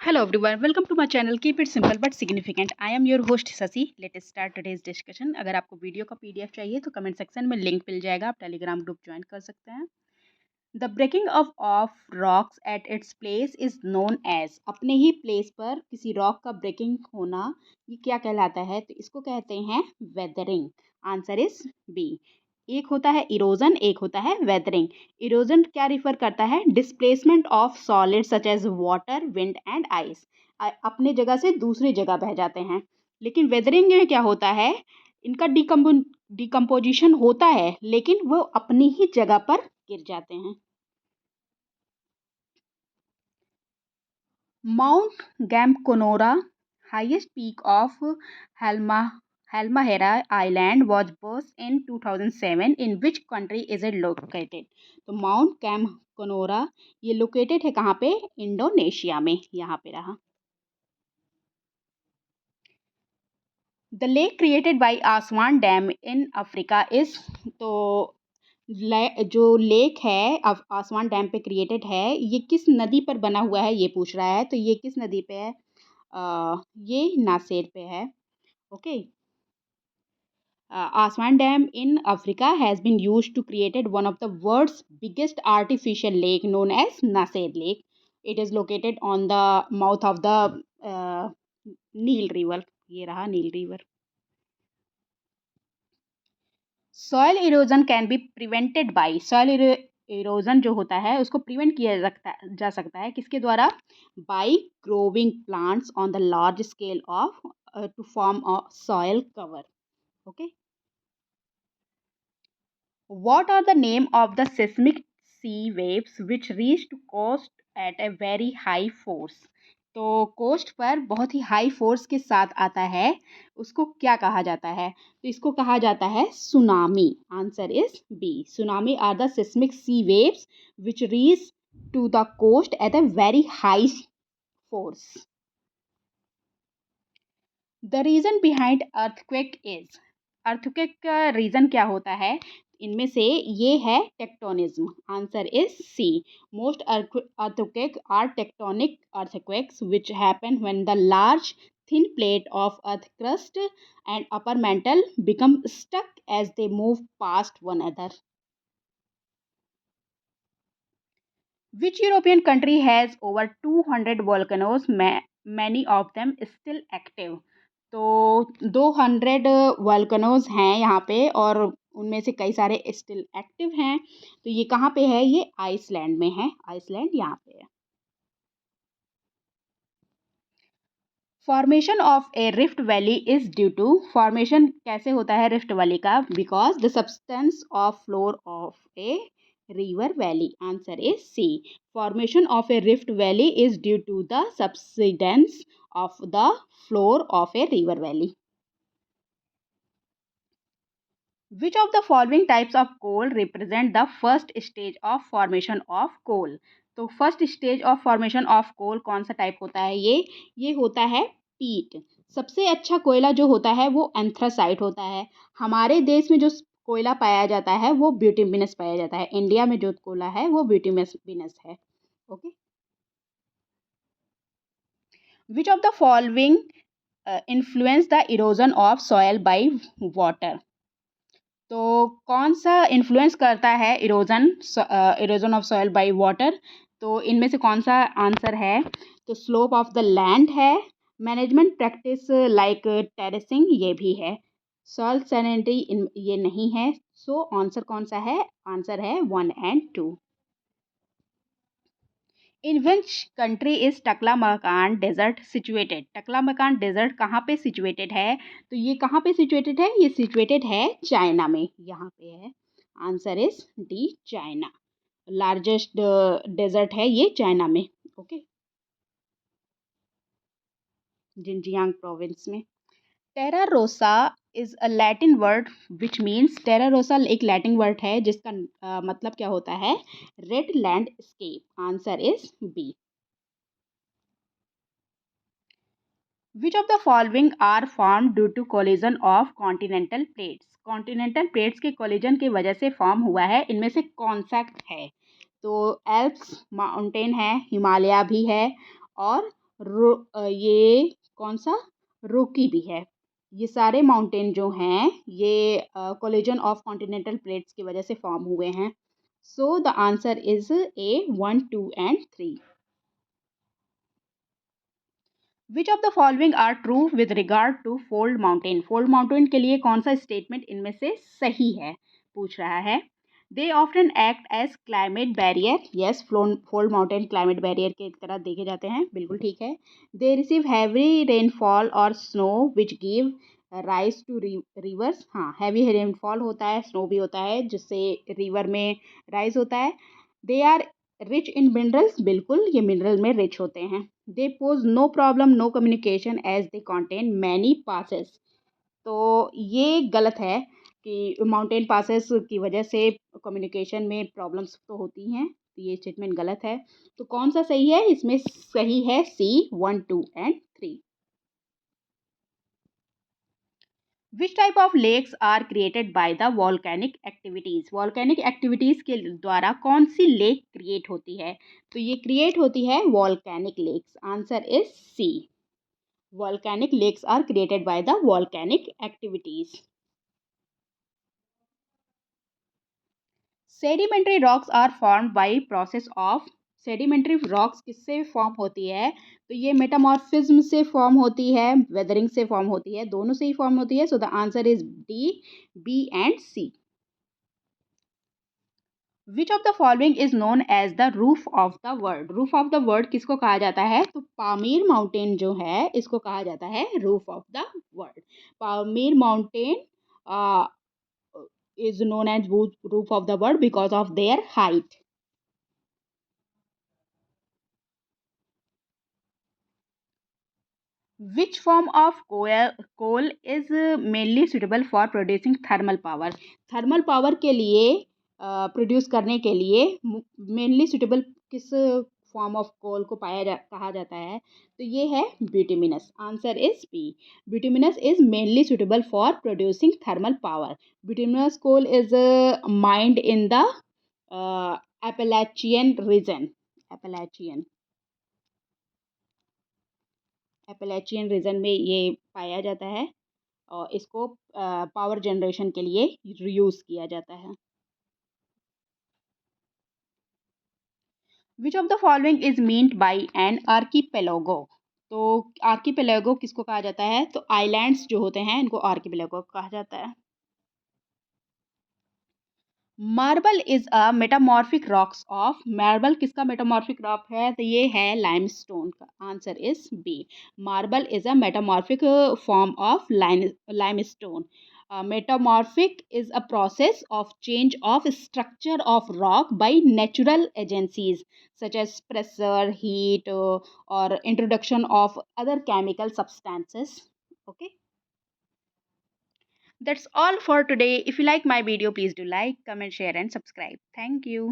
Hello everyone, welcome to my channel. Keep it simple but significant. I am your host Sasi. Let's start today's discussion. अगर आपको video का PDF चाहिए तो comment section में link मिल जाएगा, आप टेलीग्राम ग्रुप ज्वाइन कर सकते हैं. The breaking of rocks at its place is known as. अपने ही प्लेस पर किसी रॉक का ब्रेकिंग होना ये क्या कहलाता है? तो इसको कहते हैं वेदरिंग. Answer is B. एक होता है इरोजन, एक होता है वेदरिंग. इरोजन क्या रिफर करता है? Displacement of solid such as water, wind and ice. अपने जगह से दूसरी जगह बह जाते हैं. लेकिन वेदरिंग में क्या होता है? इनका डिकम्पोजिशन होता है लेकिन वो अपनी ही जगह पर गिर जाते हैं. Mount Gamconora, highest peak of Halmahera Island, was built in 2007. In which country is it located? तो माउंट कैमकोनोरा ये लोकेटेड है कहाँ पे? इंडोनेशिया में. यहाँ पे रहा. The lake created by आसवान dam in Africa is. तो जो लेक है आसवान डैम पे क्रिएटेड है, ये किस नदी पर बना हुआ है ये पूछ रहा है. तो ये किस नदी पे है? ये नासेर पे है. Okay. Aswan Dam in Africa has been used to create one of the world's biggest artificial lake known as Nasser Lake. It is located on the mouth of the Nile River. ये रहा Nile river. Soil erosion can be prevented by. Soil erosion जो होता है उसको prevent किया जा सकता है किसके द्वारा? By growing plants on the large scale of to form a soil cover. Okay. What are the name of the seismic sea waves which reach to coast at a very high force? तो coast पर बहुत ही high force के साथ आता है, उसको क्या कहा जाता है? तो इसको कहा जाता है tsunami. Answer is B. Tsunami are the seismic sea waves which reach to the coast at a very high force. The reason behind earthquake is. Earthquake का रीजन क्या होता है? इनमें से ये है tectonism. Answer is C. Most earthquake are tectonic earthquakes which happen when the large thin plate of earth crust and upper mantle become stuck as they move past one another. Which European country has over 200 volcanoes, many of them still active? तो 200 वॉल्कनोज हैं यहाँ पे और उनमें से कई सारे still active हैं. तो ये कहाँ पे है? ये आइसलैंड में है. आइसलैंड यहाँ पे है. Formation of a rift valley is due to. Formation कैसे होता है रिफ्ट वैली का? Because the substance of floor of a river valley. Answer is C. Formation of a rift valley is due to the subsidence of the floor of a river valley. Which of the following types of coal represent the first stage of formation of coal? तो first stage of formation of coal कौन सा type होता है? ये होता है पीट. सबसे अच्छा कोयला जो होता है वो एंथ्रासाइट होता है. हमारे देश में जो कोयला पाया जाता है वो ब्यूटिमिनस पाया जाता है. इंडिया में जो कोयला है वो ब्यूटिमिनस है. Okay. Which of the following influence the erosion of soil by water? तो कौन सा इन्फ्लुएंस करता है erosion of soil by water? तो इनमें से कौन सा आंसर है? तो स्लोप ऑफ द लैंड है. मैनेजमेंट प्रैक्टिस लाइक टेरेसिंग ये भी है. सॉइल सैलिनिटी ये नहीं है. सो आंसर कौन सा है? आंसर है 1 and 2. In which country is Taklamakan desert situated? Taklamakan desert कहाँ पे सिचुएटेड है? तो ये कहाँ पे सिचुएटेड है? ये सिचुएटेड है चाइना में. यहाँ पे है. Answer is D. China. Largest desert है ये चाइना में. ओके. जिनजियांग प्रोविंस में. Terra rosa is a Latin word which means. Terra rosa एक लैटिन वर्ड है जिसका मतलब क्या होता है? Red landscape. Answer is B. Which of the following are formed due to collision of continental plates? Continental plates के collision की वजह से फॉर्म हुआ है. इनमें से कौन सा है? तो एल्प्स माउंटेन है, हिमालय भी है और ये कौन सा, रोकी भी है। ये सारे माउंटेन जो हैं ये कोलिजन ऑफ कॉन्टिनेंटल प्लेट्स की वजह से फॉर्म हुए हैं। So the answer is A 1, 2 and 3। Which of the following are true with regard to fold mountain. Fold mountain के लिए कौन सा स्टेटमेंट इनमें से सही है, पूछ रहा है। They often act as climate barrier. Yes, fold mountain climate barrier की तरह देखे जाते हैं, बिल्कुल ठीक है। दे रिसीव हैवी रेनफॉल और snow which give rise to rivers. हाँ, हैवी रेनफॉल होता है, स्नो भी होता है, जिससे रिवर में राइज होता है। They are rich in minerals. बिल्कुल, ये मिनरल में रिच होते हैं। They pose no problem no communication as they contain many passes. तो ये गलत है कि माउंटेन पासेस की वजह से कम्युनिकेशन में प्रॉब्लम्स तो होती हैं, तो ये स्टेटमेंट गलत है। तो कौन सा सही है, इसमें सही है C 1, 2 and 3। Which type of lakes are created by the volcanic activities. Volcanic activities के द्वारा कौन सी लेक क्रिएट होती है, तो ये क्रिएट होती है volcanic lakes. Answer is C, volcanic lakes are created by the volcanic activities. Sedimentary rocks are formed by process of। Sedimentary rocks किससे फॉर्म होती है, तो ये मेटामॉर्फिज्म से फॉर्म होती है, वेदरिंग से फॉर्म होती है, दोनों से ही फॉर्म होती है। So the answer is D, B and C. Which of the following is known as the roof of the world. Roof of the world किसको कहा जाता है, तो पामीर माउंटेन जो है इसको कहा जाता है roof of the world. Pamir mountain is known as roof of the world because of their height. Which form of coal is mainly suitable for producing thermal power? Thermal power के लिए प्रोड्यूस करने के लिए मेनली सुटेबल किस form of coal को कहा जाता है, तो ये है bituminous. Answer is B, bituminous is mainly suitable for producing thermal power. Bituminous coal is mined in the Appalachian region. Appalachian Appalachian region में ये पाया जाता है और इसको पावर जनरेशन के लिए यूज़ किया जाता है। Which of the following is meant by an archipelago. तो आर्कीपेलागो किसको कहा जाता है, तो आइलैंड्स जो होते हैं इनको आर्कीपेलागो कहा जाता है। Marble is a metamorphic rocks of. Marble किसका मेटामॉर्फिक रॉक है, तो ये है लाइमस्टोन का। Answer is B, marble is a metamorphic form of limestone. Metamorphic is a process of change of structure of rock by natural agencies such as pressure, heat, or introduction of other chemical substances. Okay, that's all for today. If you like my video, please do like, comment, share and subscribe. Thank you.